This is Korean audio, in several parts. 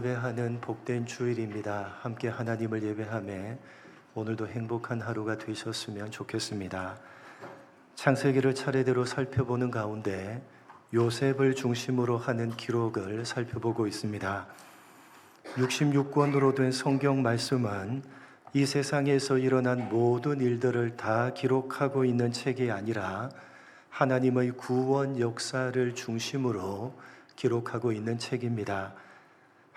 예배하는 복된 주일입니다. 함께 하나님을 예배하며 오늘도 행복한 하루가 되셨으면 좋겠습니다. 창세기를 차례대로 살펴보는 가운데 요셉을 중심으로 하는 기록을 살펴보고 있습니다. 66권으로 된 성경 말씀은 이 세상에서 일어난 모든 일들을 다 기록하고 있는 책이 아니라 하나님의 구원 역사를 중심으로 기록하고 있는 책입니다.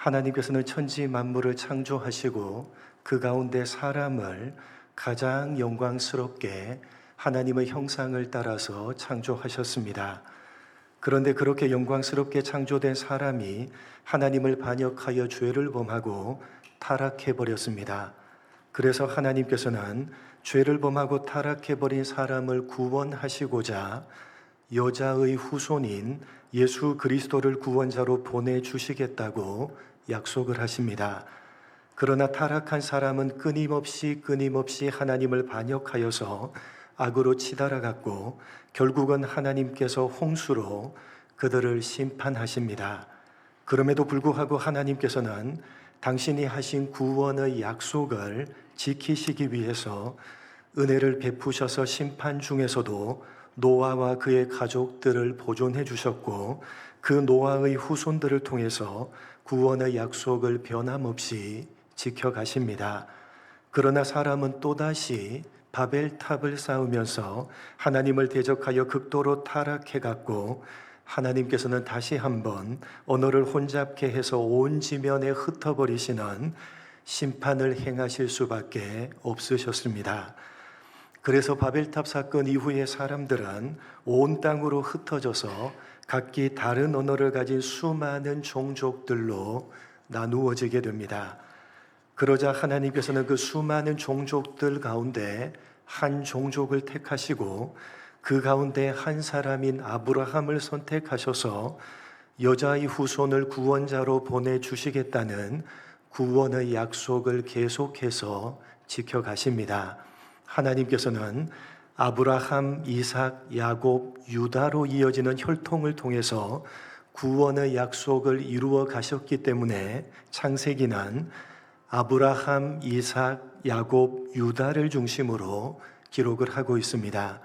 하나님께서는 천지 만물을 창조하시고 그 가운데 사람을 가장 영광스럽게 하나님의 형상을 따라서 창조하셨습니다. 그런데 그렇게 영광스럽게 창조된 사람이 하나님을 반역하여 죄를 범하고 타락해버렸습니다. 그래서 하나님께서는 죄를 범하고 타락해버린 사람을 구원하시고자 여자의 후손인 예수 그리스도를 구원자로 보내주시겠다고 약속을 하십니다. 그러나 타락한 사람은 끊임없이 하나님을 반역하여서 악으로 치달아갔고 결국은 하나님께서 홍수로 그들을 심판하십니다. 그럼에도 불구하고 하나님께서는 당신이 하신 구원의 약속을 지키시기 위해서 은혜를 베푸셔서 심판 중에서도 노아와 그의 가족들을 보존해 주셨고 그 노아의 후손들을 통해서 구원의 약속을 변함없이 지켜가십니다. 그러나 사람은 또다시 바벨탑을 쌓으면서 하나님을 대적하여 극도로 타락해갔고 하나님께서는 다시 한번 언어를 혼잡케 해서 온 지면에 흩어버리시는 심판을 행하실 수밖에 없으셨습니다. 그래서 바벨탑 사건 이후에 사람들은 온 땅으로 흩어져서 각기 다른 언어를 가진 수많은 종족들로 나누어지게 됩니다. 그러자 하나님께서는 그 수많은 종족들 가운데 한 종족을 택하시고 그 가운데 한 사람인 아브라함을 선택하셔서 여자의 후손을 구원자로 보내주시겠다는 구원의 약속을 계속해서 지켜가십니다. 하나님께서는 아브라함, 이삭, 야곱, 유다로 이어지는 혈통을 통해서 구원의 약속을 이루어 가셨기 때문에 창세기는 아브라함, 이삭, 야곱, 유다를 중심으로 기록을 하고 있습니다.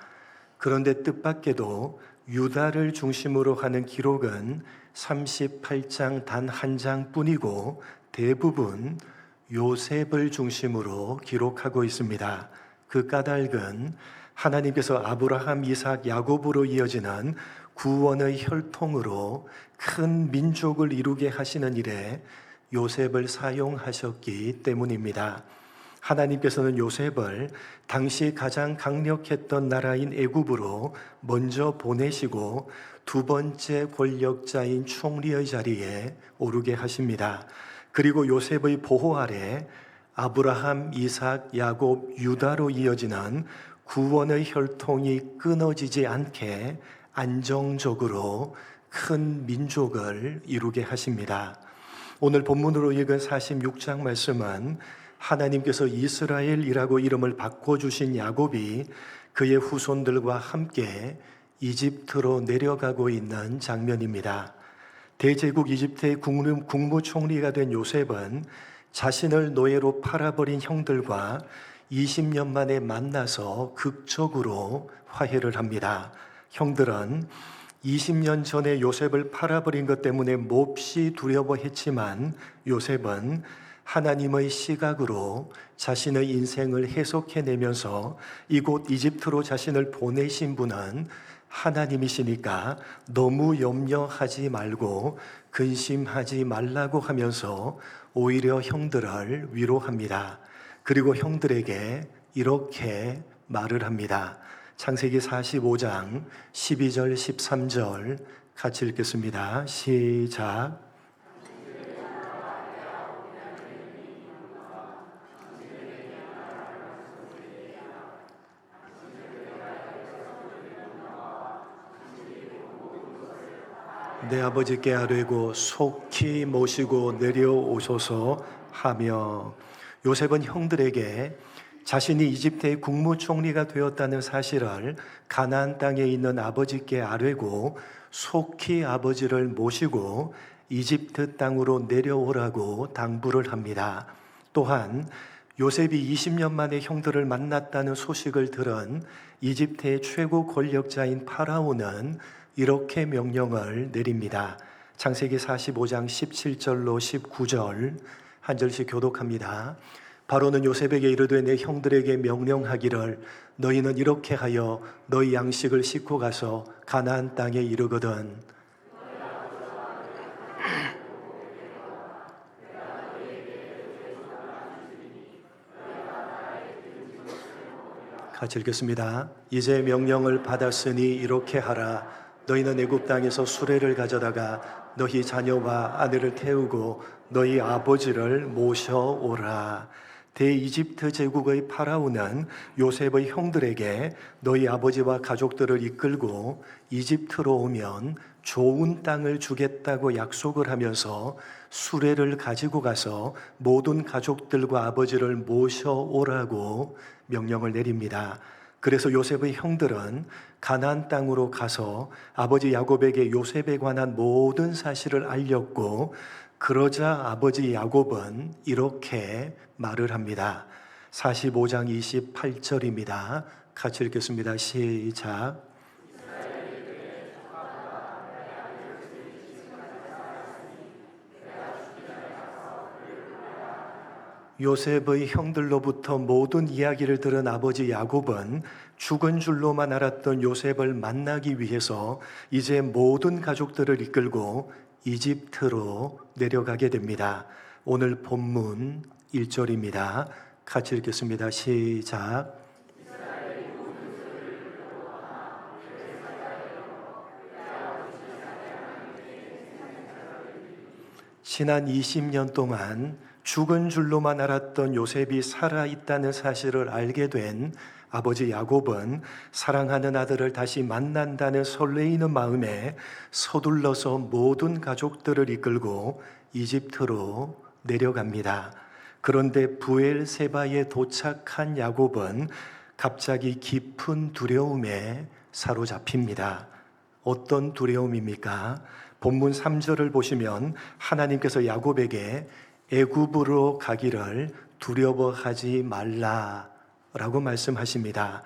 그런데 뜻밖에도 유다를 중심으로 하는 기록은 38장 단 한 장뿐이고 대부분 요셉을 중심으로 기록하고 있습니다. 그 까닭은 하나님께서 아브라함, 이삭, 야곱으로 이어지는 구원의 혈통으로 큰 민족을 이루게 하시는 일에 요셉을 사용하셨기 때문입니다. 하나님께서는 요셉을 당시 가장 강력했던 나라인 애굽으로 먼저 보내시고 두 번째 권력자인 총리의 자리에 오르게 하십니다. 그리고 요셉의 보호 아래 아브라함, 이삭, 야곱, 유다로 이어지는 구원의 혈통이 끊어지지 않게 안정적으로 큰 민족을 이루게 하십니다. 오늘 본문으로 읽은 46장 말씀은 하나님께서 이스라엘이라고 이름을 바꿔주신 야곱이 그의 후손들과 함께 이집트로 내려가고 있는 장면입니다. 대제국 이집트의 국무총리가 된 요셉은 자신을 노예로 팔아버린 형들과 20년 만에 만나서 극적으로 화해를 합니다. 형들은 20년 전에 요셉을 팔아버린 것 때문에 몹시 두려워했지만 요셉은 하나님의 시각으로 자신의 인생을 해석해내면서 이곳 이집트로 자신을 보내신 분은 하나님이시니까 너무 염려하지 말고 근심하지 말라고 하면서 오히려 형들을 위로합니다. 그리고 형들에게 이렇게 말을 합니다. 창세기 45장 12절 13절 같이 읽겠습니다. 시작. 내 아버지께 아뢰고 속히 모시고 내려오소서 하며 요셉은 형들에게 자신이 이집트의 국무총리가 되었다는 사실을 가나안 땅에 있는 아버지께 아뢰고 속히 아버지를 모시고 이집트 땅으로 내려오라고 당부를 합니다. 또한 요셉이 20년 만에 형들을 만났다는 소식을 들은 이집트의 최고 권력자인 파라오는 이렇게 명령을 내립니다. 창세기 45장 17절로 19절 한 절씩 교독합니다. 바로는 요셉에게 이르되 내 형들에게 명령하기를 너희는 이렇게 하여 너희 양식을 싣고 가서 가나안 땅에 이르거든 같이 읽겠습니다. 이제 명령을 받았으니 이렇게 하라. 너희는 애굽 땅에서 수레를 가져다가 너희 자녀와 아내를 태우고 너희 아버지를 모셔오라. 대이집트 제국의 파라오는 요셉의 형들에게 너희 아버지와 가족들을 이끌고 이집트로 오면 좋은 땅을 주겠다고 약속을 하면서 수레를 가지고 가서 모든 가족들과 아버지를 모셔오라고 명령을 내립니다. 그래서 요셉의 형들은 가나안 땅으로 가서 아버지 야곱에게 요셉에 관한 모든 사실을 알렸고 그러자 아버지 야곱은 이렇게 말을 합니다. 45장 28절입니다. 같이 읽겠습니다. 시작. 요셉의 형들로부터 모든 이야기를 들은 아버지 야곱은 죽은 줄로만 알았던 요셉을 만나기 위해서 이제 모든 가족들을 이끌고 이집트로 내려가게 됩니다. 오늘 본문 1절입니다. 같이 읽겠습니다. 시작. 지난 20년 동안 죽은 줄로만 알았던 요셉이 살아있다는 사실을 알게 된 아버지 야곱은 사랑하는 아들을 다시 만난다는 설레이는 마음에 서둘러서 모든 가족들을 이끌고 이집트로 내려갑니다. 그런데 부엘세바에 도착한 야곱은 갑자기 깊은 두려움에 사로잡힙니다. 어떤 두려움입니까? 본문 3절을 보시면 하나님께서 야곱에게 애굽으로 가기를 두려워하지 말라라고 말씀하십니다.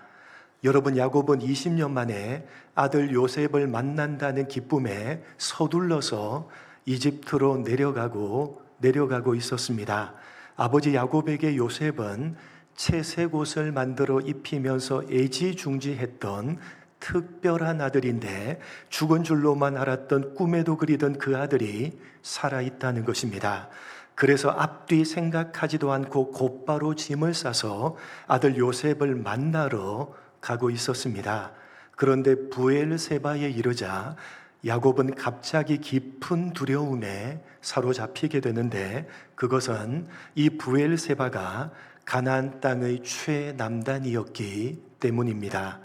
여러분, 야곱은 20년 만에 아들 요셉을 만난다는 기쁨에 서둘러서 이집트로 내려가고 있었습니다. 아버지 야곱에게 요셉은 채색 옷을 만들어 입히면서 애지중지했던 특별한 아들인데 죽은 줄로만 알았던 꿈에도 그리던 그 아들이 살아있다는 것입니다. 그래서 앞뒤 생각하지도 않고 곧바로 짐을 싸서 아들 요셉을 만나러 가고 있었습니다. 그런데 부엘세바에 이르자 야곱은 갑자기 깊은 두려움에 사로잡히게 되는데 그것은 이 부엘세바가 가나안 땅의 최남단이었기 때문입니다.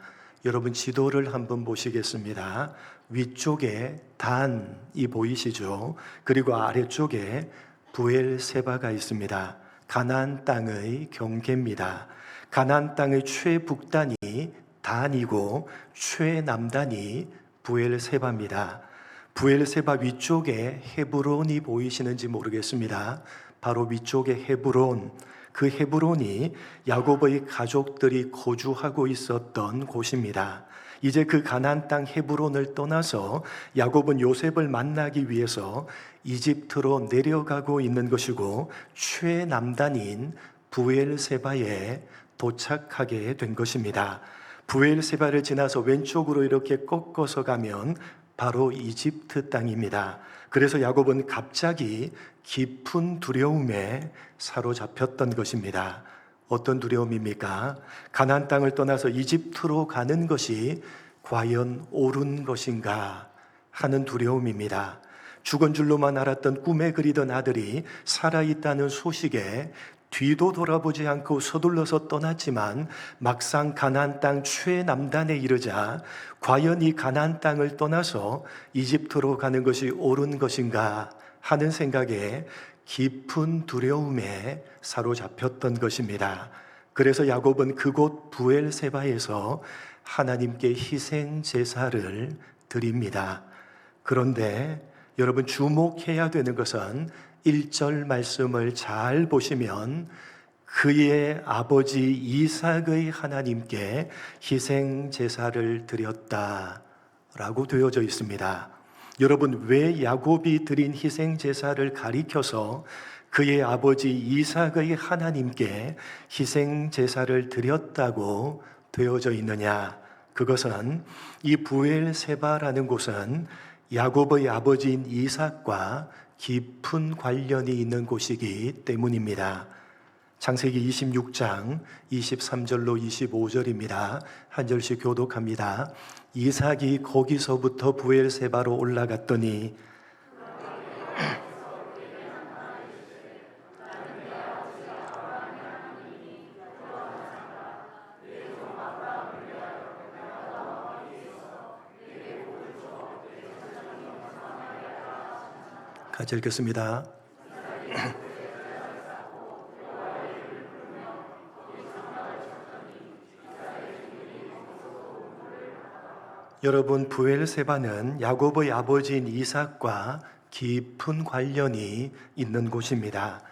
여러분, 지도를 한번 보시겠습니다. 위쪽에 단이 보이시죠? 그리고 아래쪽에 부엘세바가 있습니다. 가나안 땅의 경계입니다. 가나안 땅의 최북단이 단이고 최남단이 부엘세바입니다. 부엘세바 위쪽에 헤브론이 보이시는지 모르겠습니다. 바로 위쪽에 헤브론, 그 헤브론이 야곱의 가족들이 거주하고 있었던 곳입니다. 이제 그 가나안 땅 헤브론을 떠나서 야곱은 요셉을 만나기 위해서 이집트로 내려가고 있는 것이고 최남단인 부엘세바에 도착하게 된 것입니다. 부엘세바를 지나서 왼쪽으로 이렇게 꺾어서 가면 바로 이집트 땅입니다. 그래서 야곱은 갑자기 깊은 두려움에 사로잡혔던 것입니다. 어떤 두려움입니까? 가나안 땅을 떠나서 이집트로 가는 것이 과연 옳은 것인가 하는 두려움입니다. 죽은 줄로만 알았던 꿈에 그리던 아들이 살아있다는 소식에 뒤도 돌아보지 않고 서둘러서 떠났지만 막상 가나안 땅 최남단에 이르자 과연 이 가나안 땅을 떠나서 이집트로 가는 것이 옳은 것인가 하는 생각에 깊은 두려움에 사로잡혔던 것입니다. 그래서 야곱은 그곳 부엘세바에서 하나님께 희생 제사를 드립니다. 그런데 여러분 주목해야 되는 것은 1절 말씀을 잘 보시면 그의 아버지 이삭의 하나님께 희생 제사를 드렸다라고 되어져 있습니다. 여러분, 왜 야곱이 드린 희생 제사를 가리켜서 그의 아버지 이삭의 하나님께 희생 제사를 드렸다고 되어져 있느냐? 그것은 이 부엘세바라는 곳은 야곱의 아버지인 이삭과 깊은 관련이 있는 곳이기 때문입니다. 창세기 26장 23절로 25절입니다. 한 절씩 교독합니다. 이삭이 거기서부터 부엘세바로 올라갔더니 같이 읽겠습니다. 여러분, 부엘세바는 야곱의 아버지인 이삭과 깊은 관련이 있는 곳입니다.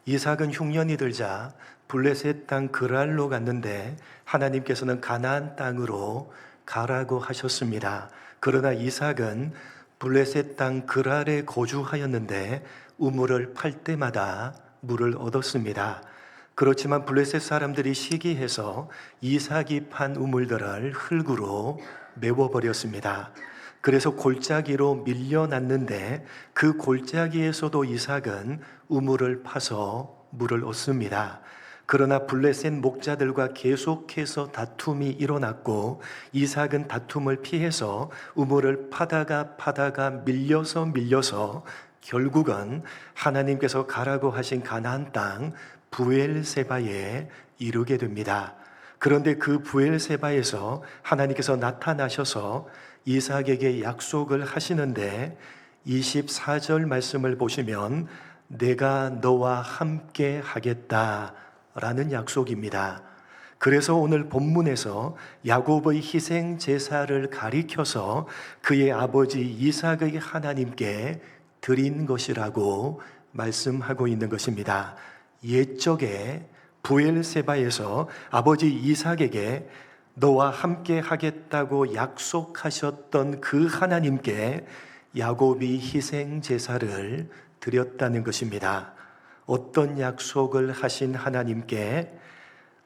이삭은 흉년이 들자 블레셋 땅 그랄로 갔는데 하나님께서는 가나안 땅으로 가라고 하셨습니다. 그러나 이삭은 블레셋 땅 그랄에 거주하였는데 우물을 팔 때마다 물을 얻었습니다. 그렇지만 블레셋 사람들이 시기해서 이삭이 판 우물들을 흙으로 메워버렸습니다. 그래서 골짜기로 밀려났는데 그 골짜기에서도 이삭은 우물을 파서 물을 얻습니다. 그러나 블레셋 목자들과 계속해서 다툼이 일어났고 이삭은 다툼을 피해서 우물을 파다가 밀려서 결국은 하나님께서 가라고 하신 가나안 땅 부엘세바에 이르게 됩니다. 그런데 그 부엘세바에서 하나님께서 나타나셔서 이삭에게 약속을 하시는데 24절 말씀을 보시면 내가 너와 함께 하겠다 라는 약속입니다. 그래서 오늘 본문에서 야곱의 희생 제사를 가리켜서 그의 아버지 이삭의 하나님께 드린 것이라고 말씀하고 있는 것입니다. 옛적에 부엘세바에서 아버지 이삭에게 너와 함께 하겠다고 약속하셨던 그 하나님께 야곱이 희생 제사를 드렸다는 것입니다. 어떤 약속을 하신 하나님께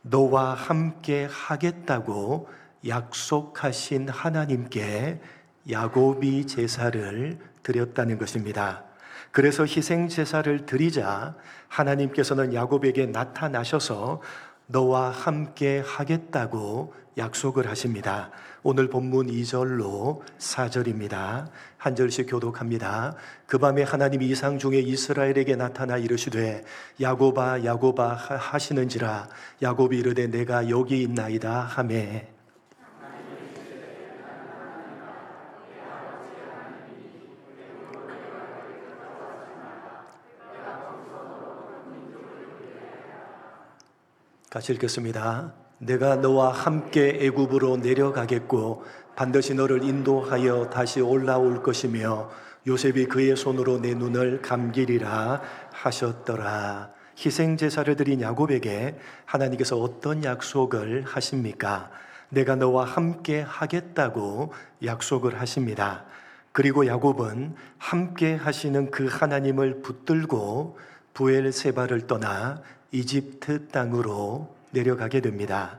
너와 함께 하겠다고 약속하신 하나님께 야곱이 제사를 드렸다는 것입니다. 그래서 희생 제사를 드리자 하나님께서는 야곱에게 나타나셔서 너와 함께 하겠다고 약속을 하십니다. 오늘 본문 2절로 4절입니다. 한 절씩 교독합니다. 그 밤에 하나님이 이상 중에 이스라엘에게 나타나 이르시되 야곱아 야곱아 하시는지라 야곱이 이르되 내가 여기 있나이다 하매 같이 읽겠습니다. 내가 너와 함께 애굽으로 내려가겠고 반드시 너를 인도하여 다시 올라올 것이며 요셉이 그의 손으로 내 눈을 감기리라 하셨더라. 희생 제사를 드린 야곱에게 하나님께서 어떤 약속을 하십니까? 내가 너와 함께 하겠다고 약속을 하십니다. 그리고 야곱은 함께 하시는 그 하나님을 붙들고 부엘세바를 떠나 이집트 땅으로 내려가게 됩니다.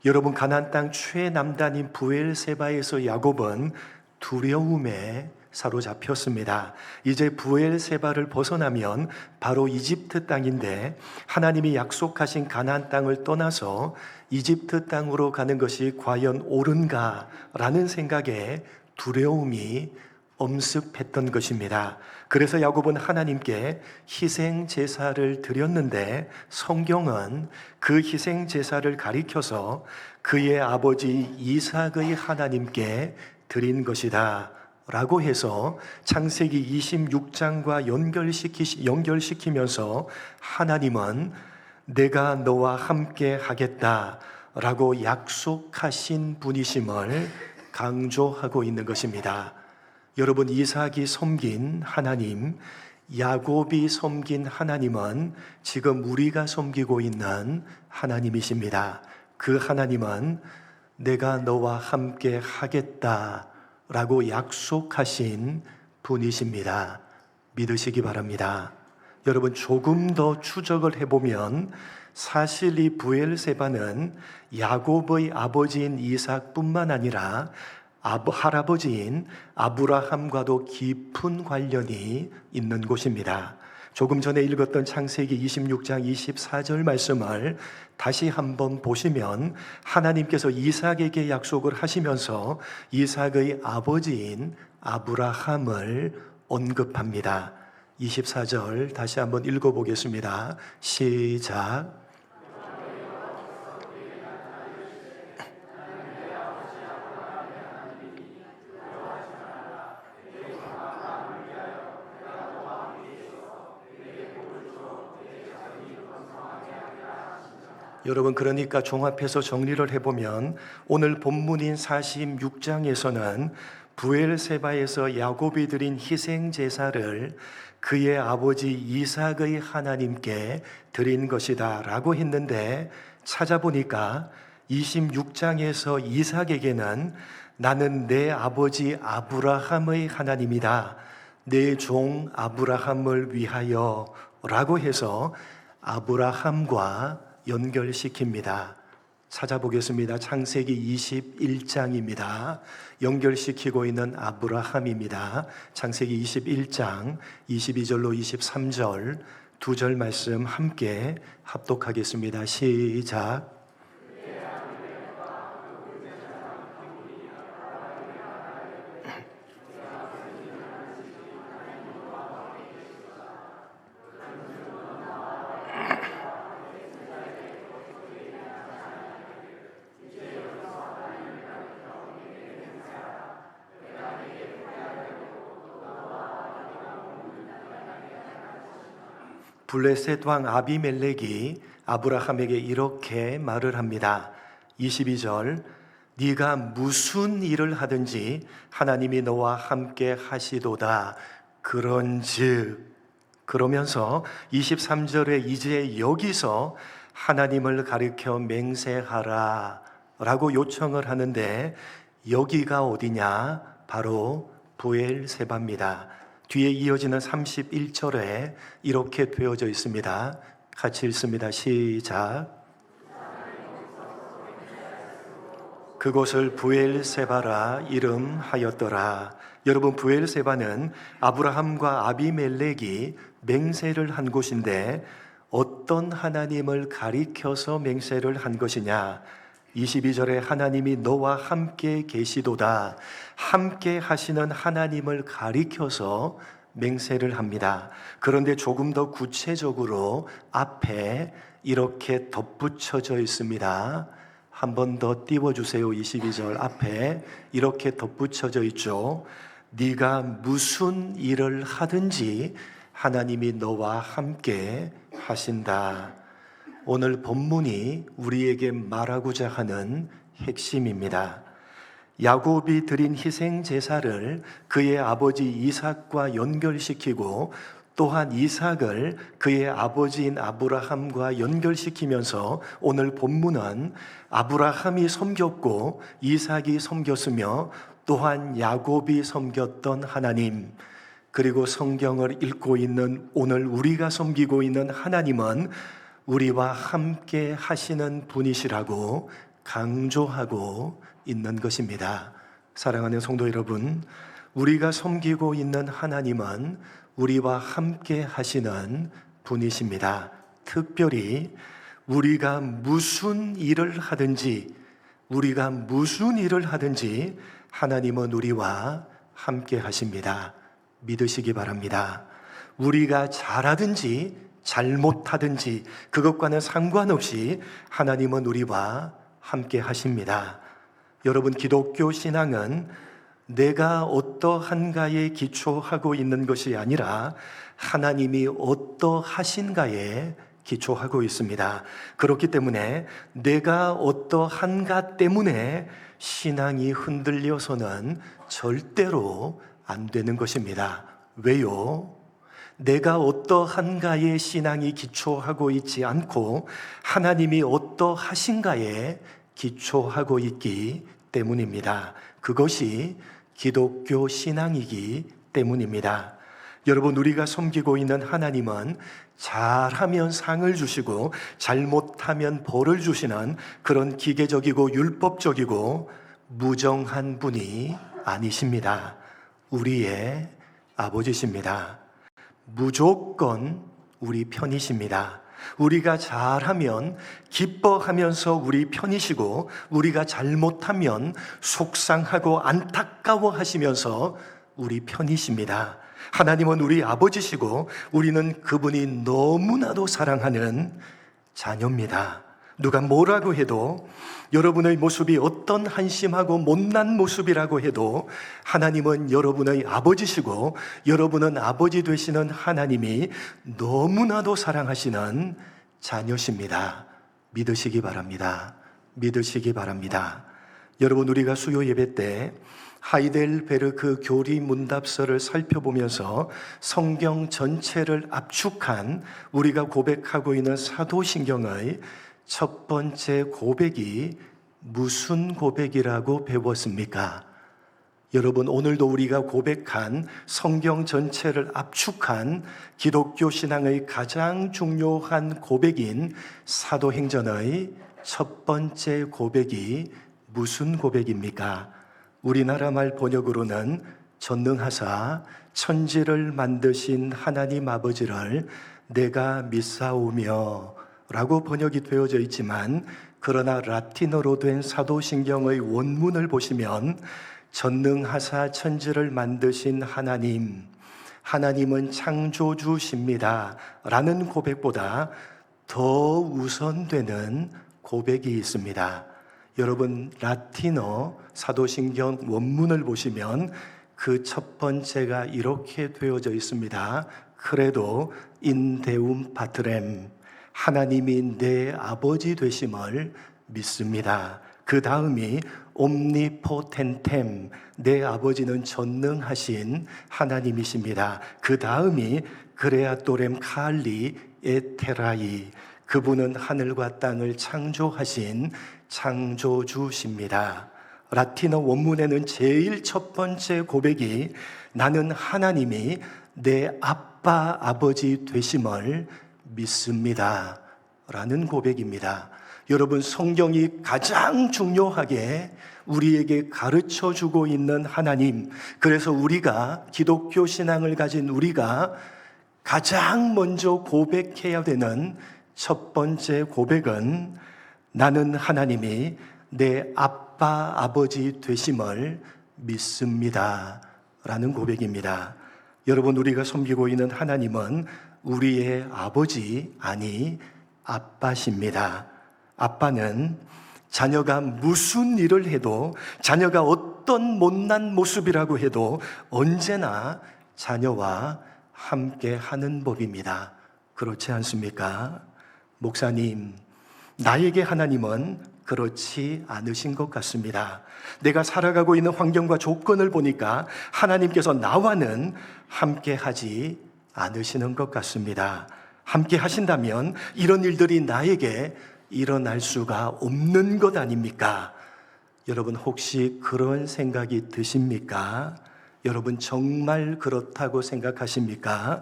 여러분, 가나안 땅 최남단인 부엘세바에서 야곱은 두려움에 사로잡혔습니다. 이제 부엘세바를 벗어나면 바로 이집트 땅인데 하나님이 약속하신 가나안 땅을 떠나서 이집트 땅으로 가는 것이 과연 옳은가라는 생각에 두려움이 엄습했던 것입니다. 그래서 야곱은 하나님께 희생 제사를 드렸는데 성경은 그 희생 제사를 가리켜서 그의 아버지 이삭의 하나님께 드린 것이다 라고 해서 창세기 26장과 연결시키면서 하나님은 내가 너와 함께 하겠다 라고 약속하신 분이심을 강조하고 있는 것입니다. 여러분, 이삭이 섬긴 하나님, 야곱이 섬긴 하나님은 지금 우리가 섬기고 있는 하나님이십니다. 그 하나님은 내가 너와 함께 하겠다라고 약속하신 분이십니다. 믿으시기 바랍니다. 여러분, 조금 더 추적을 해보면 사실 이 브엘세바는 야곱의 아버지인 이삭뿐만 아니라 할아버지인 아브라함과도 깊은 관련이 있는 곳입니다. 조금 전에 읽었던 창세기 26장 24절 말씀을 다시 한번 보시면 하나님께서 이삭에게 약속을 하시면서 이삭의 아버지인 아브라함을 언급합니다. 24절 다시 한번 읽어보겠습니다. 시작. 여러분, 그러니까 종합해서 정리를 해보면 오늘 본문인 46장에서는 브엘세바에서 야곱이 드린 희생 제사를 그의 아버지 이삭의 하나님께 드린 것이다 라고 했는데, 찾아보니까 26장에서 이삭에게는 나는 내 아버지 아브라함의 하나님이다, 내 종 아브라함을 위하여 라고 해서 아브라함과 연결시킵니다. 찾아보겠습니다. 창세기 21장입니다. 연결시키고 있는 아브라함입니다. 창세기 21장 22절로 23절 두 절 말씀 함께 합독하겠습니다. 시작. 블레셋 왕 아비멜렉이 아브라함에게 이렇게 말을 합니다. 22절, 네가 무슨 일을 하든지 하나님이 너와 함께 하시도다. 그런즉, 그러면서 23절에 이제 여기서 하나님을 가리켜 맹세하라 라고 요청을 하는데, 여기가 어디냐? 바로 브엘세바입니다. 뒤에 이어지는 31절에 이렇게 되어져 있습니다. 같이 읽습니다. 시작. 그곳을 브엘세바라 이름하였더라. 여러분, 브엘세바는 아브라함과 아비멜렉이 맹세를 한 곳인데 어떤 하나님을 가리켜서 맹세를 한 것이냐? 22절에 하나님이 너와 함께 계시도다, 함께 하시는 하나님을 가리켜서 맹세를 합니다. 그런데 조금 더 구체적으로 앞에 이렇게 덧붙여져 있습니다. 한 번 더 띄워주세요. 22절 앞에 이렇게 덧붙여져 있죠. 네가 무슨 일을 하든지 하나님이 너와 함께 하신다. 오늘 본문이 우리에게 말하고자 하는 핵심입니다. 야곱이 드린 희생 제사를 그의 아버지 이삭과 연결시키고 또한 이삭을 그의 아버지인 아브라함과 연결시키면서 오늘 본문은 아브라함이 섬겼고 이삭이 섬겼으며 또한 야곱이 섬겼던 하나님, 그리고 성경을 읽고 있는 오늘 우리가 섬기고 있는 하나님은 우리와 함께 하시는 분이시라고 강조하고 있는 것입니다. 사랑하는 성도 여러분, 우리가 섬기고 있는 하나님은 우리와 함께 하시는 분이십니다. 특별히 우리가 무슨 일을 하든지 하나님은 우리와 함께 하십니다. 믿으시기 바랍니다. 우리가 잘하든지 잘못하든지 그것과는 상관없이 하나님은 우리와 함께 하십니다. 여러분, 기독교 신앙은 내가 어떠한가에 기초하고 있는 것이 아니라 하나님이 어떠하신가에 기초하고 있습니다. 그렇기 때문에 내가 어떠한가 때문에 신앙이 흔들려서는 절대로 안 되는 것입니다. 왜요? 내가 어떠한가에 신앙이 기초하고 있지 않고 하나님이 어떠하신가에 기초하고 있기 때문입니다. 그것이 기독교 신앙이기 때문입니다. 여러분, 우리가 섬기고 있는 하나님은 잘하면 상을 주시고 잘못하면 벌을 주시는 그런 기계적이고 율법적이고 무정한 분이 아니십니다. 우리의 아버지십니다. 무조건 우리 편이십니다. 우리가 잘하면 기뻐하면서 우리 편이시고, 우리가 잘못하면 속상하고 안타까워하시면서 우리 편이십니다. 하나님은 우리 아버지시고 우리는 그분이 너무나도 사랑하는 자녀입니다. 누가 뭐라고 해도, 여러분의 모습이 어떤 한심하고 못난 모습이라고 해도 하나님은 여러분의 아버지시고 여러분은 아버지 되시는 하나님이 너무나도 사랑하시는 자녀십니다. 믿으시기 바랍니다. 믿으시기 바랍니다. 여러분, 우리가 수요 예배 때 하이델베르크 교리 문답서를 살펴보면서 성경 전체를 압축한 우리가 고백하고 있는 사도신경의 첫 번째 고백이 무슨 고백이라고 배웠습니까? 여러분, 오늘도 우리가 고백한 성경 전체를 압축한 기독교 신앙의 가장 중요한 고백인 사도행전의 첫 번째 고백이 무슨 고백입니까? 우리나라 말 번역으로는 전능하사 천지를 만드신 하나님 아버지를 내가 믿사오며 라고 번역이 되어져 있지만, 그러나 라틴어로 된 사도신경의 원문을 보시면 전능하사 천지를 만드신 하나님은 창조주십니다 라는 고백보다 더 우선되는 고백이 있습니다. 여러분, 라틴어 사도신경 원문을 보시면 그 첫 번째가 이렇게 되어져 있습니다. 크레도 인 데움 파트렘, 하나님이 내 아버지 되심을 믿습니다. 그 다음이 옴니포텐템, 내 아버지는 전능하신 하나님이십니다. 그 다음이 그레아토렘 칼리 에테라이, 그분은 하늘과 땅을 창조하신 창조주십니다. 라틴어 원문에는 제일 첫 번째 고백이 나는 하나님이 내 아빠, 아버지 되심을 믿습니다 라는 고백입니다. 여러분, 성경이 가장 중요하게 우리에게 가르쳐 주고 있는 하나님, 그래서 우리가 기독교 신앙을 가진 우리가 가장 먼저 고백해야 되는 첫 번째 고백은 나는 하나님이 내 아빠, 아버지 되심을 믿습니다 라는 고백입니다. 여러분, 우리가 섬기고 있는 하나님은 우리의 아버지, 아니 아빠십니다. 아빠는 자녀가 무슨 일을 해도, 자녀가 어떤 못난 모습이라고 해도 언제나 자녀와 함께 하는 법입니다. 그렇지 않습니까? 목사님, 나에게 하나님은 그렇지 않으신 것 같습니다. 내가 살아가고 있는 환경과 조건을 보니까 하나님께서 나와는 함께 하지 않으시는 것 같습니다. 함께 하신다면 이런 일들이 나에게 일어날 수가 없는 것 아닙니까? 여러분, 혹시 그런 생각이 드십니까? 여러분, 정말 그렇다고 생각하십니까?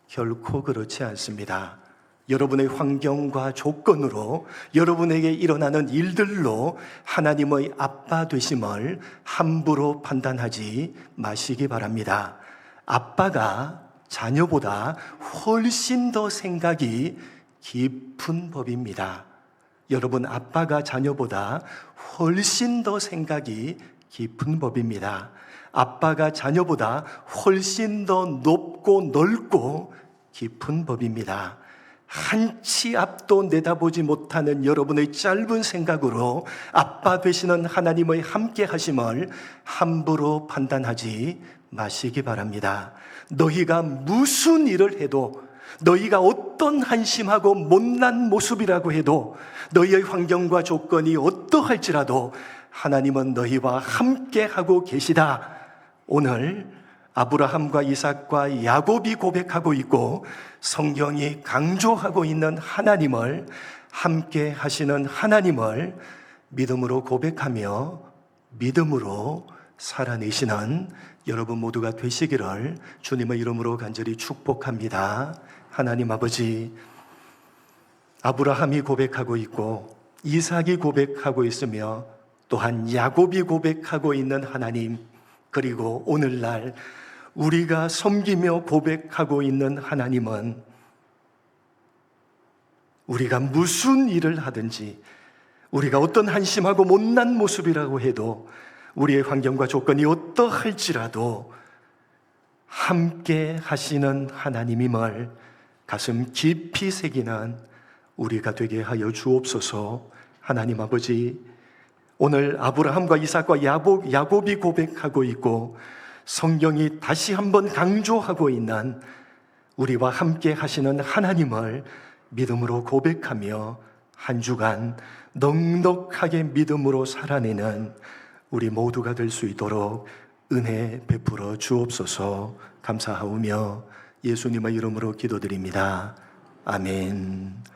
결코 그렇지 않습니다. 여러분의 환경과 조건으로, 여러분에게 일어나는 일들로 하나님의 아빠 되심을 함부로 판단하지 마시기 바랍니다. 아빠가 자녀보다 훨씬 더 생각이 깊은 법입니다. 여러분, 아빠가 자녀보다 훨씬 더 생각이 깊은 법입니다. 아빠가 자녀보다 훨씬 더 높고 넓고 깊은 법입니다. 한치 앞도 내다보지 못하는 여러분의 짧은 생각으로 아빠 되시는 하나님의 함께 하심을 함부로 판단하지 마시기 바랍니다. 너희가 무슨 일을 해도, 너희가 어떤 한심하고 못난 모습이라고 해도, 너희의 환경과 조건이 어떠할지라도 하나님은 너희와 함께 하고 계시다. 오늘 아브라함과 이삭과 야곱이 고백하고 있고 성경이 강조하고 있는 하나님을, 함께 하시는 하나님을 믿음으로 고백하며 믿음으로 살아내시는 여러분 모두가 되시기를 주님의 이름으로 간절히 축복합니다. 하나님 아버지, 아브라함이 고백하고 있고 이삭이 고백하고 있으며 또한 야곱이 고백하고 있는 하나님, 그리고 오늘날 우리가 섬기며 고백하고 있는 하나님은 우리가 무슨 일을 하든지, 우리가 어떤 한심하고 못난 모습이라고 해도, 우리의 환경과 조건이 어떠할지라도 함께 하시는 하나님임을 가슴 깊이 새기는 우리가 되게 하여 주옵소서. 하나님 아버지, 오늘 아브라함과 이삭과 야곱이 고백하고 있고 성경이 다시 한번 강조하고 있는 우리와 함께 하시는 하나님을 믿음으로 고백하며 한 주간 넉넉하게 믿음으로 살아내는 우리 모두가 될 수 있도록 은혜 베풀어 주옵소서. 감사하오며 예수님의 이름으로 기도드립니다. 아멘.